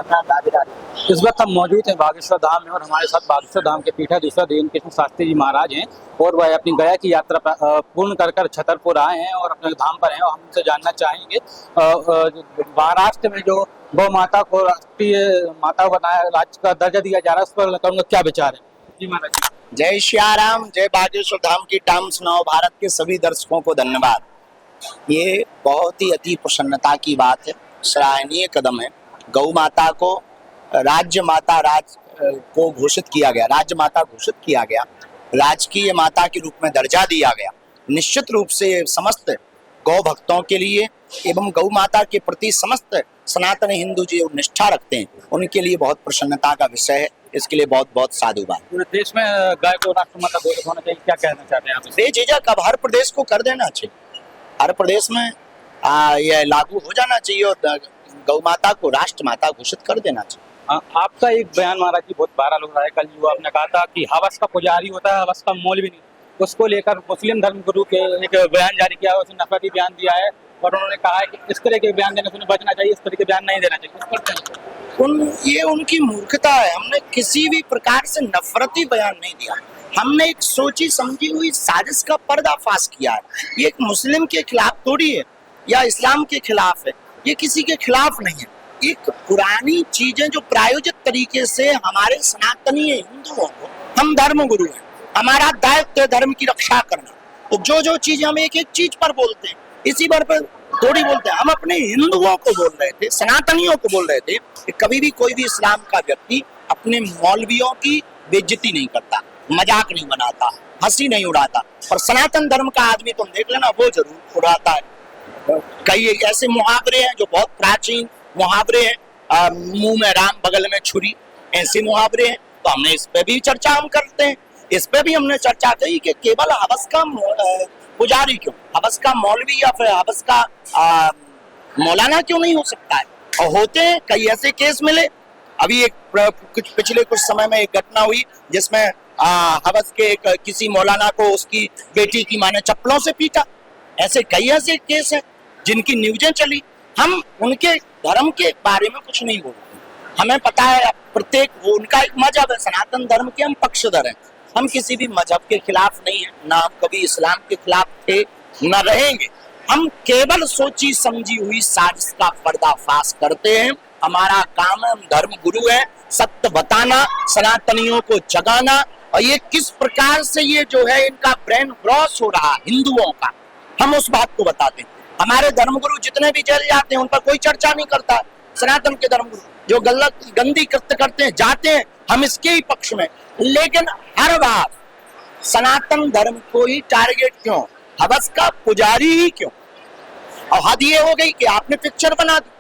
इस वक्त हम मौजूद हैं बागेश्वर धाम में और हमारे साथ बागेश्वर धाम के पीठाधीश्वर देवेंद्र कृष्ण शास्त्री जी महाराज हैं और वह अपनी गया की यात्रा पूर्ण कर छतरपुर आए हैं और अपने धाम पर हैं और हम उनसे जानना चाहेंगे महाराष्ट्र में जो गौ माता को राष्ट्रीय माता बनाया राज्य का दर्जा दिया जा रहा है उस पर कहूँगा क्या विचार है जी महाराज। जय श्याराम, जय बागेश्वर धाम की टाइम्स नाउ भारत के सभी दर्शकों को धन्यवाद। ये बहुत ही अति प्रसन्नता की बात है, सराहनीय कदम है। गौ माता को राज्य माता को घोषित किया गया, राज्य माता घोषित किया गया, राजकीय माता के रूप में दर्जा दिया गया। निश्चित रूप से समस्त गौ भक्तों के लिए एवं गौ माता के प्रति समस्त सनातन हिंदू जो निष्ठा रखते हैं उनके लिए बहुत प्रसन्नता का विषय है। इसके लिए बहुत बहुत साधुवाद। पूरे देश में गाय को राष्ट्रमाता घोषित होना चाहिए, क्या कहना चाहते हैं आप? बेझिझक अब हर प्रदेश को कर देना चाहिए, हर प्रदेश में यह लागू हो जाना चाहिए और गौ माता को राष्ट्र माता घोषित कर देना चाहिए। आपका एक बयान महाराज जी बहुत वायरल हो रहा है, कल जो आपने कहा था कि हवस का पुजारी होता है, हवस का मोल भी नहीं, उसको लेकर मुस्लिम धर्म गुरु के एक बयान जारी किया है, उसने नफरती बयान दिया है और उन्होंने कहा है कि इस तरह के बयान देने से उन्हें बचना चाहिए, इस तरह के बयान नहीं देना चाहिए। ये उनकी मूर्खता है। हमने किसी भी प्रकार से नफरती बयान नहीं दिया, हमने एक सोची समझी हुई साजिश का पर्दाफाश किया है। ये एक मुस्लिम के खिलाफ थोड़ी है या इस्लाम के खिलाफ है, ये किसी के खिलाफ नहीं है। एक पुरानी चीजें जो प्रायोजित तरीके से हमारे सनातनी हिंदुओं को, हम धर्म गुरु हैं, हमारा दायित्व है धर्म की रक्षा करना। तो जो चीज हम एक एक चीज पर बोलते हैं, इसी बार पर थोड़ी बोलते हैं। हम अपने हिंदुओं को बोल रहे थे, सनातनियों को बोल रहे थे कि कभी भी कोई भी इस्लाम का व्यक्ति अपने मौलवियों की बेइज्जती नहीं करता, मजाक नहीं बनाता, हंसी नहीं उड़ाता। और सनातन धर्म का आदमी तुम देख लेना, वो जरूर उड़ाता है। कई ऐसे मुहावरे हैं जो बहुत प्राचीन मुहावरे हैं, मुंह में राम बगल में छुरी, ऐसे मुहावरे हैं। तो हमने इस पे भी चर्चा हम करते हैं, इस पे भी हमने चर्चा की कि केवल हवस का पुजारी क्यों, हवस का मौलवी या फिर हवस का मौलाना क्यों नहीं हो सकता है। और होते हैं, कई ऐसे केस मिले। अभी पिछले कुछ समय में एक घटना हुई जिसमें हवस के किसी मौलाना को उसकी बेटी की मां ने चप्पलों से पीटा। ऐसे कई ऐसे केस हैं जिनकी न्यूज़ें चली। हम उनके धर्म के बारे में कुछ नहीं बोलते, हमें पता है प्रत्येक वो उनका एक मजहब है, सनातन धर्म के हम पक्षधर हैं। हम किसी भी मजहब के खिलाफ नहीं है, ना हम कभी इस्लाम के खिलाफ थे, न रहेंगे। हम केवल सोची समझी हुई साजिश का पर्दाफाश करते हैं। हमारा काम है, हम धर्म गुरु है, सत्य बताना, सनातनियों को जगाना। और ये किस प्रकार से ये जो है इनका ब्रेन वॉश हो रहा है हिंदुओं का, हम उस बात को बताते हैं। हमारे धर्मगुरु जितने भी जेल जाते हैं उन पर कोई चर्चा नहीं करता। सनातन के धर्मगुरु जो गलत गंदी कृत्य करते हैं जाते हैं, हम इसके ही पक्ष में। लेकिन हर बार सनातन धर्म को ही टारगेट क्यों, हवस का पुजारी ही क्यों। और हद ये हो गई कि आपने पिक्चर बना दी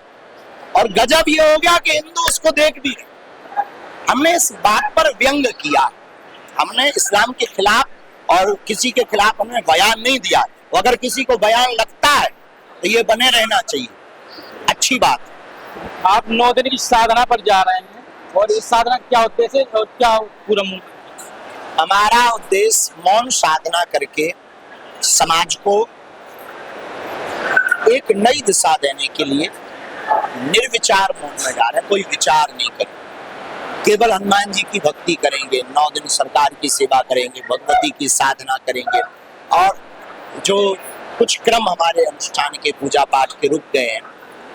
और गजब ये हो गया कि हिंदू उसको देख भी रहे। हमने इस बात पर व्यंग किया, हमने इस्लाम के खिलाफ और किसी के खिलाफ हमने बयान नहीं दिया। अगर किसी को बयान लगता है तो ये बने रहना चाहिए, अच्छी बात। आप 9 दिन की साधना पर जा रहे हैं और इस साधना क्या उद्देश्य है और क्या पूरा मूल? हमारा उद्देश्य मौन साधना करके समाज को एक नई दिशा देने के लिए निर्विचार मौन में जा रहे हैं। कोई विचार नहीं करें, केवल हनुमान जी की भक्ति करेंगे, 9 दिन सरकार की सेवा करेंगे, भगवती की साधना करेंगे और जो कुछ क्रम हमारे अनुष्ठान के पूजा पाठ के रुक गए हैं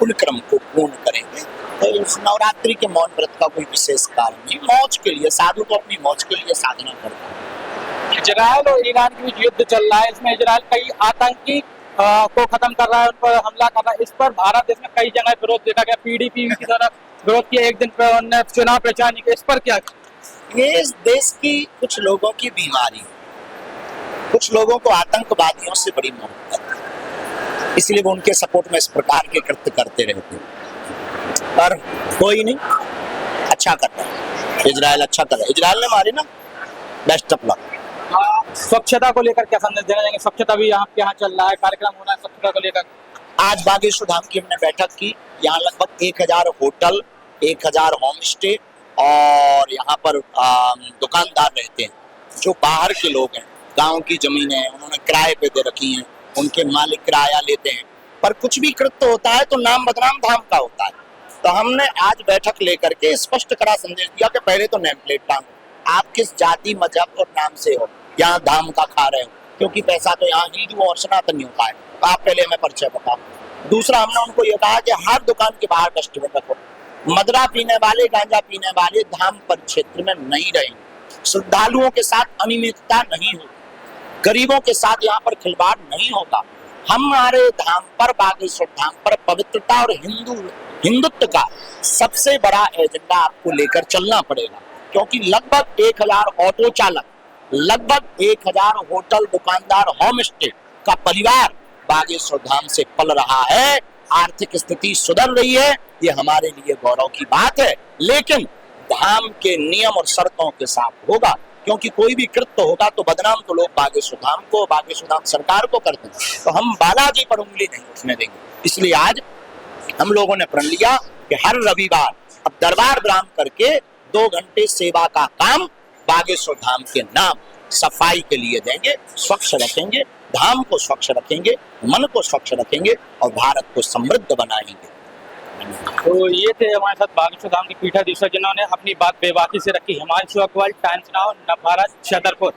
उन क्रम को पूर्ण करेंगे। तो इस नवरात्रि के मौन व्रत का कोई विशेष कारण नहीं, मौज के लिए, साधु तो अपनी मौज के लिए साधना करता है। इजराइल और ईरान के बीच युद्ध चल रहा है, इसमें इजराइल कई आतंकी को खत्म कर रहा है, उन पर हमला कर रहा है। इस पर भारत देश में कई जगह विरोध देखा गया, पीडीपी की तरफ विरोध किया, एक दिन पर उन्होंने चुनाव प्रचार नहीं किया। इस पर क्या? ये इस देश की कुछ लोगों की बीमारी, कुछ लोगों को आतंकवादियों से बड़ी मोहब्बत है, इसलिए वो उनके सपोर्ट में इस प्रकार के कृत्य करते रहते हैं। पर कोई नहीं, अच्छा कर रहा है इजराइल, अच्छा कर रहा है। इजराइल ने मारे ना, बेस्ट ऑफ लक। स्वच्छता को लेकर क्या संदेश देना चाहेंगे? स्वच्छता भी यहाँ चल रहा है, कार्यक्रम होना है स्वच्छता को लेकर। आज बागेश्वर धाम की हमने बैठक की, यहाँ लगभग 1000 होटल, 1000 होम स्टे और यहाँ पर दुकानदार रहते हैं जो बाहर के लोग हैं। गांव की जमीनें हैं, उन्होंने किराए पे दे रखी हैं, उनके मालिक किराया लेते हैं। पर कुछ भी कृत्य होता है तो नाम बदनाम धाम का होता है। तो हमने आज बैठक लेकर के स्पष्ट करा संदेश दिया कि पहले तो नेम प्लेट टांगो, आप किस जाति मजहब और नाम से हो, यहाँ धाम का खा रहे हो, क्योंकि पैसा तो यहाँ हिंदू और सनातनियों का है, तो आप पहले हमें परिचय बताओ। दूसरा, हमने उनको ये कहा कि हर दुकान के बाहर डस्टबिन रखो, मदरा पीने वाले, गांजा पीने वाले धाम परिक्षेत्र में नहीं रहेंगे, श्रद्धालुओं के साथ अनियमितता नहीं होगी, गरीबों के साथ यहाँ पर खिलवाड़ नहीं होगा। हमारे धाम पर, बागेश्वर धाम पर पवित्रता और हिंदुत्व का सबसे बड़ा एजेंडा आपको लेकर चलना पड़ेगा, क्योंकि लगभग 1000 ऑटो चालक, लगभग 1000 होटल दुकानदार, होम स्टे का परिवार बागेश्वर धाम से पल रहा है। आर्थिक स्थिति सुधर रही है, ये हमारे लिए गौरव की बात है, लेकिन धाम के नियम और शर्तों के साथ होगा, क्योंकि कोई भी कृत्य होगा तो बदनाम तो लोग बागेश्वर धाम को, बागेश्वर धाम सरकार को करते हैं, तो हम बालाजी पर उंगली नहीं उठने देंगे। इसलिए आज हम लोगों ने प्रण लिया कि हर रविवार अब दरबार विराम करके 2 घंटे सेवा का काम बागेश्वर धाम के नाम सफाई के लिए देंगे, स्वच्छ रखेंगे, धाम को स्वच्छ रखेंगे, मन को स्वच्छ रखेंगे और भारत को समृद्ध बनाएंगे। तो ये थे हमारे साथ बागेश्वर धाम के पीठाधीश्वर जिन्होंने अपनी बात बेबाकी से रखी। Himanshu Agarwal, Times Now, Navbharat, Chhatarpur.